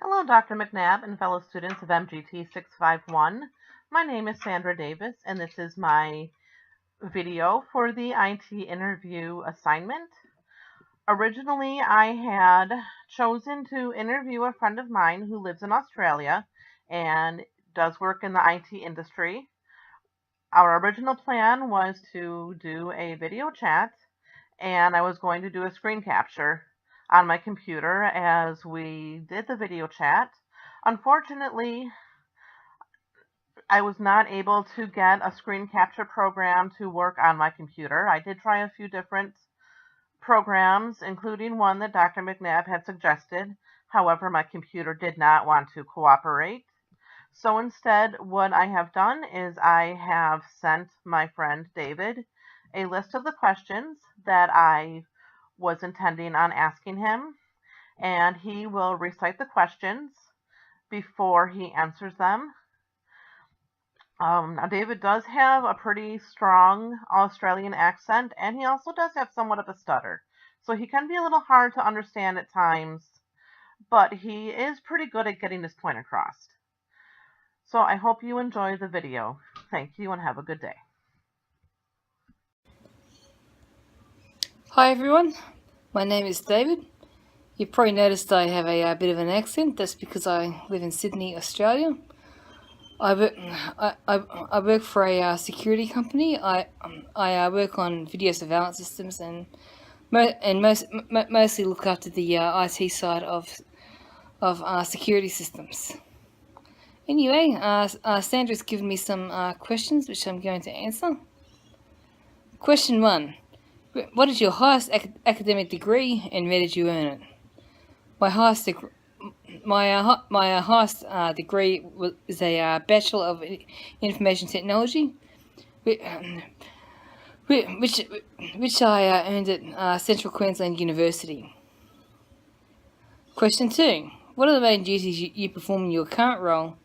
Hello, Dr. McNabb and fellow students of MGT 651. My name is Sandra Davis, and this is my video for the IT interview assignment. Originally, I had chosen to interview a friend of mine who lives in Australia and does work in the IT industry. Our original plan was to do a video chat, and I was going to do a screen capture on my computer as we did the video chat. Unfortunately, I was not able to get a screen capture program to work on my computer. I did try a few different programs, including one that Dr. McNabb had suggested. However, my computer did not want to cooperate. So instead, what I have done is I have sent my friend David a list of the questions that I was intending on asking him, and he will recite the questions before he answers them. Now, David does have a pretty strong Australian accent, and he also does have somewhat of a stutter. So he can be a little hard to understand at times, but he is pretty good at getting his point across. So I hope you enjoy the video. Thank you and have a good day. Hi everyone, my name is David. You've probably noticed I have a bit of an accent. That's because I live in Sydney, Australia. I work for a security company. I work on video surveillance systems and mostly look after the IT side of security systems. Anyway, Sandra's given me some questions which I'm going to answer. Question 1. What is your highest academic degree and where did you earn it? My highest degree is a Bachelor of Information Technology, which I earned at Central Queensland University. Question 2. What are the main duties you perform in your current role,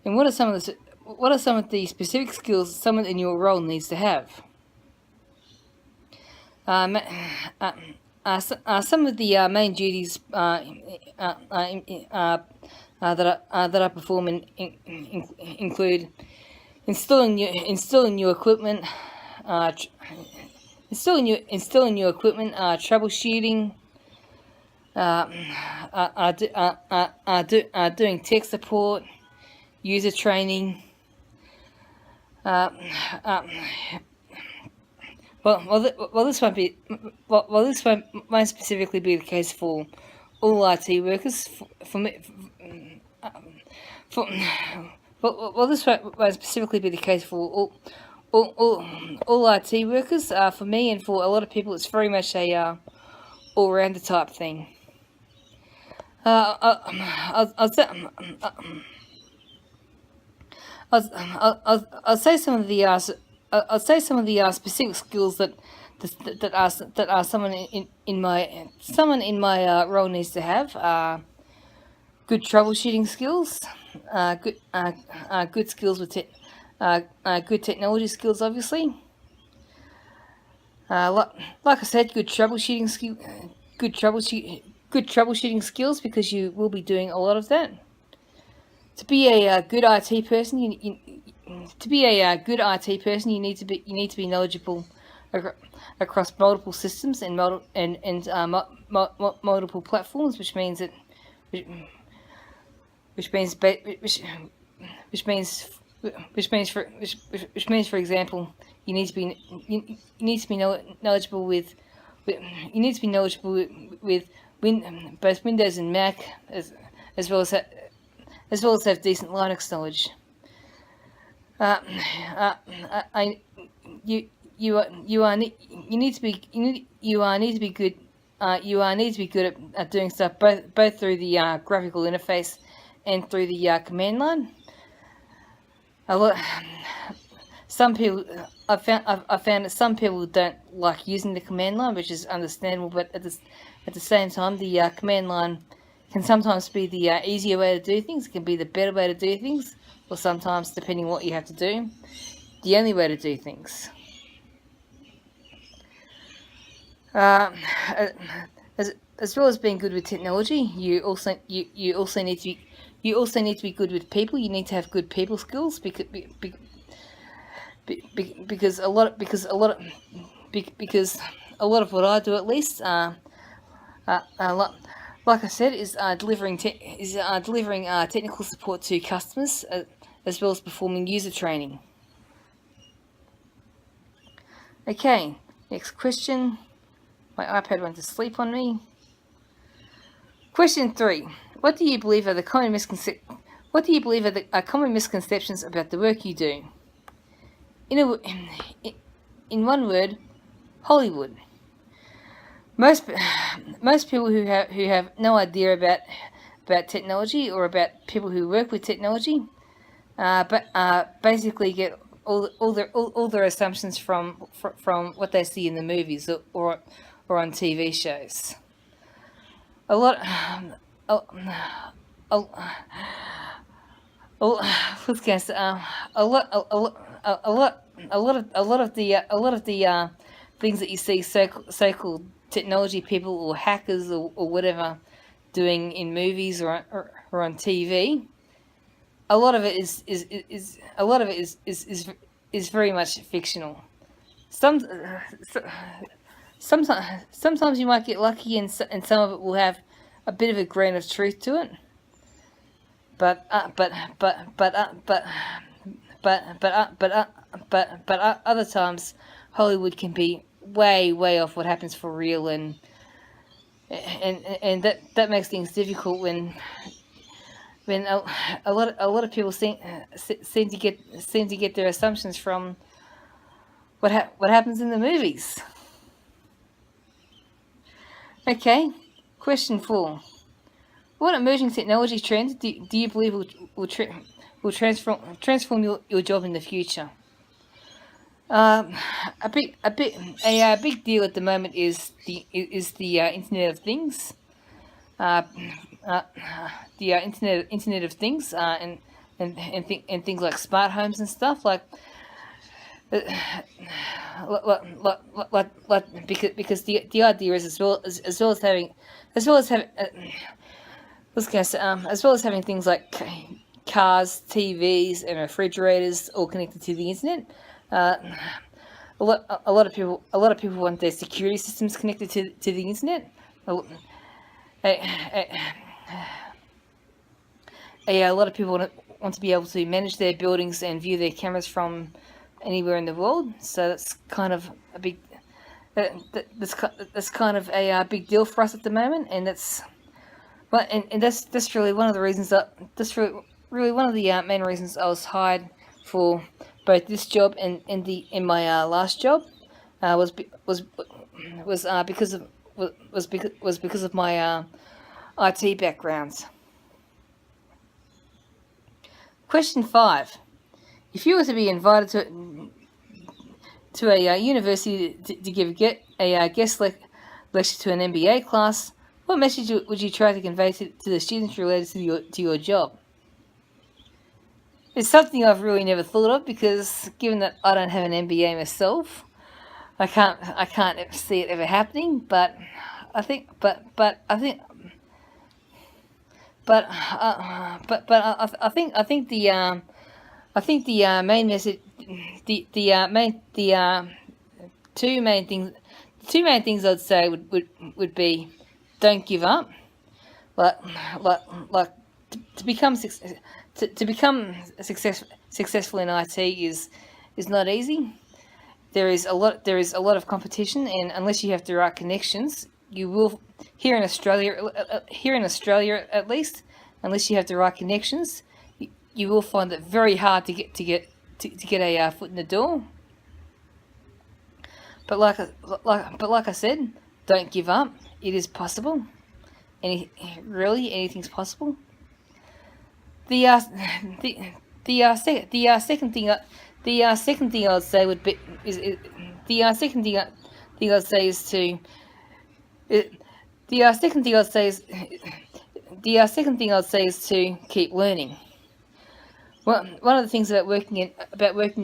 and what are some of the specific skills someone in your role needs to have? Some of the main duties that I perform include installing new equipment, troubleshooting, doing tech support, user training. This won't specifically be the case for all IT workers. This won't specifically be the case for all IT workers. For me and for a lot of people, it's very much a all-rounder type thing. I'll say some of the specific skills that someone in my role needs to have. Good troubleshooting skills, good skills with good technology skills, obviously. Like I said, good troubleshooting skills, because you will be doing a lot of that. To be a good IT person, you need to be knowledgeable across multiple systems and multiple platforms, which means, for example, you need to be knowledgeable with both Windows and Mac, as well as have decent Linux knowledge. You need to be good at doing stuff both through the graphical interface and through the command line. Some people I found that some people don't like using the command line, which is understandable. But at the same time, the command line can sometimes be the easier way to do things. It can be the better way to do things, or sometimes, depending on what you have to do, the only way to do things. as well as being good with technology, you also need to be good with people. You need to have good people skills because a lot of what I do, at least, like I said, is delivering technical support to customers, as well as performing user training. Okay, next question. My iPad went to sleep on me. Question 3. What do you believe are common misconceptions about the work you do? In one word, Hollywood. Most people who have no idea about technology, or about people who work with technology, basically get all their assumptions from what they see in the movies or on TV shows. A lot of the things that you see so-called technology people or hackers or whatever doing in movies or on TV, a lot of it is very much fictional. Sometimes you might get lucky, and some of it will have a bit of a grain of truth to it. But other times Hollywood can be way off what happens for real, and that makes things difficult when a lot of people seem to get their assumptions from what happens in the movies. Okay, question 4. What emerging technology trends do you believe will transform your job in the future? A big deal at the moment is the Internet of Things. The Internet of Things, and things like smart homes and stuff like. Because the idea is as well as having things like cars, TVs, and refrigerators all connected to the internet. A lot of people want their security systems connected to the internet. A lot of people want to be able to manage their buildings and view their cameras from anywhere in the world. So that's kind of a big a big deal for us at the moment, and that's really one of the reasons really one of the main reasons I was hired for both this job and in my last job was because of my IT background. Question 5. If you were to be invited to a university to give a guest lecture to an MBA class, what message would you try to convey to the students related to your job? It's something I've really never thought of, because given that I don't have an MBA myself, I can't see it ever happening. But I think the main message, the two main things I'd say would be, don't give up. To become successful in IT is not easy. There is a lot of competition, and unless you have the right connections, you will here in Australia at least, unless you have the right connections, you will find it very hard to get a foot in the door. But like I said, don't give up. It is possible. Anything's possible. The second thing I'd say would be is to keep learning. Well, one of the things about working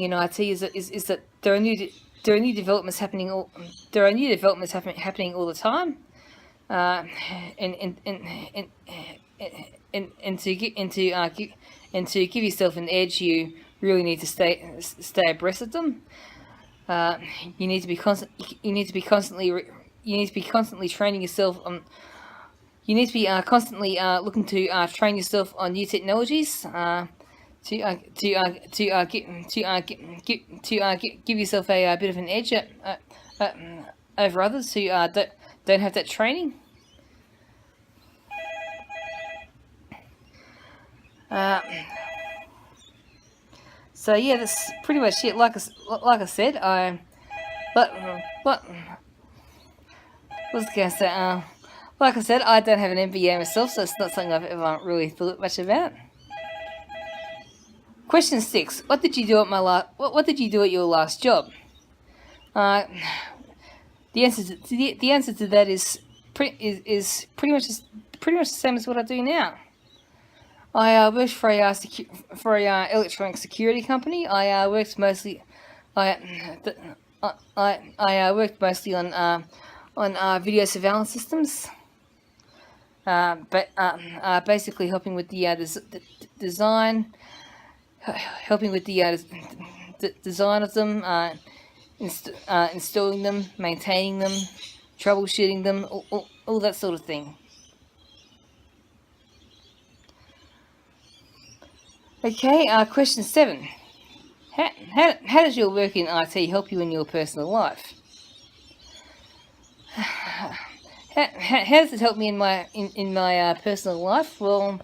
in IT is that there are new developments happening all the time. and to give yourself an edge, you really need to stay abreast of them. You need to be constantly training yourself on. You need to be constantly looking to train yourself on new technologies. Give yourself a bit of an edge over others who don't have that training. So yeah, that's pretty much it. Like I said, what's gonna say? Like I said, I don't have an MBA myself, so it's not something I've ever really thought much about. Question 6: What did you do at What did you do at your last job? The answer to that is pretty much the same as what I do now. I worked for a electronic security company. I worked mostly on video surveillance systems. Basically helping with the design, helping with the design of them, installing them, maintaining them, troubleshooting them, all that sort of thing. Okay, question 7. How does your work in IT help you in your personal life? How does it help me in my personal life? Well,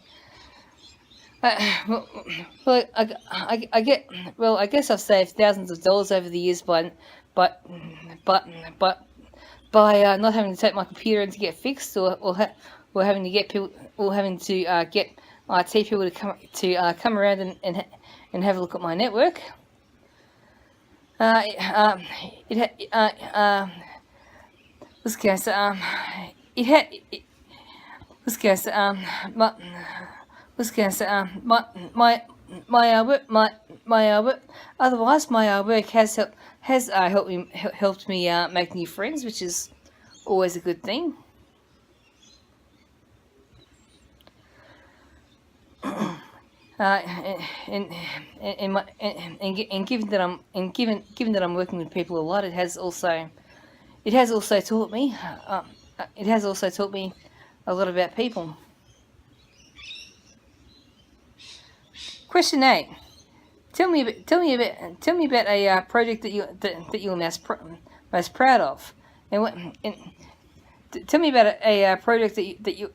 I guess I've saved thousands of dollars over the years by not having to take my computer in to get fixed, or having to get get IT people to come around and have a look at my network. Otherwise, my work has helped me make new friends, which is always a good thing. And given that I'm working with people a lot, it has also taught me a lot about people. Question 8. Tell me about a project that you're most proud of, tell me about a project that you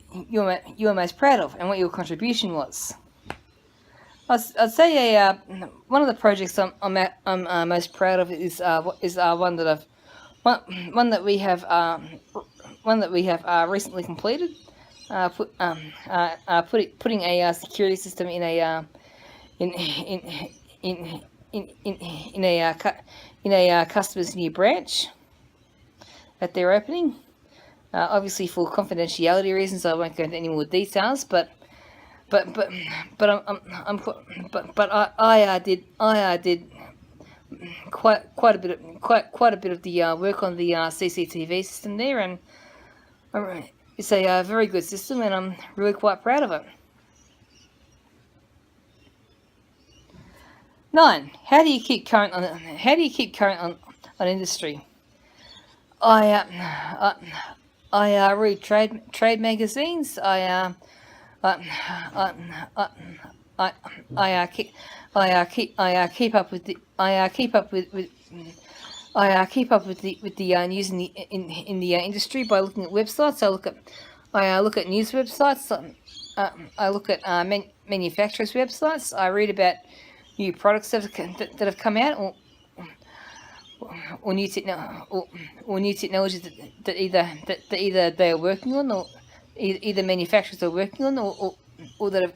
were most proud of and what your contribution was. I'd say one of the projects I'm most proud of is one that we have recently completed. Putting a security system in a customer's new branch at their opening. Obviously, for confidentiality reasons, I won't go into any more details. But I did quite a bit of the work on the CCTV system there, and it's a very good system, and I'm really quite proud of it. 9. How do you keep current on industry? I read trade magazines. I keep up with the news in the industry by looking at websites. I look at news websites. I look at manufacturers' websites. I read about new products that have come out, or new technologies that either they are working on, or either manufacturers are working on, or that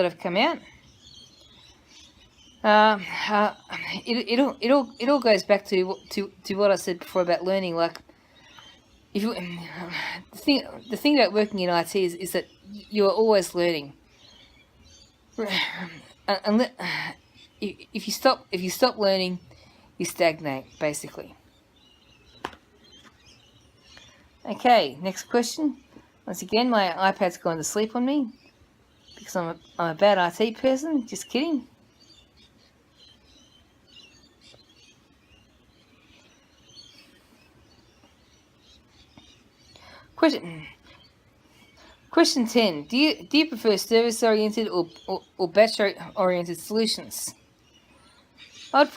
have come out. It all goes back to what I said before about learning. Like, if you, the thing about working in IT is that you are always learning. If you stop learning, you stagnate, basically. Okay, next question. Once again, my iPad's gone to sleep on me because I'm a bad RT person. Just kidding. Question 10. Do you prefer service-oriented or batch-oriented solutions? I'd I'd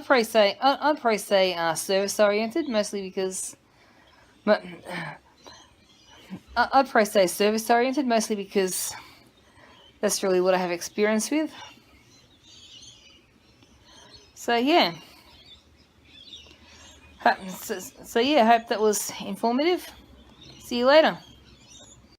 probably say service-oriented, mostly because I'd probably say service-oriented, mostly because that's really what I have experience with. So yeah. So yeah, I hope that was informative. See you later.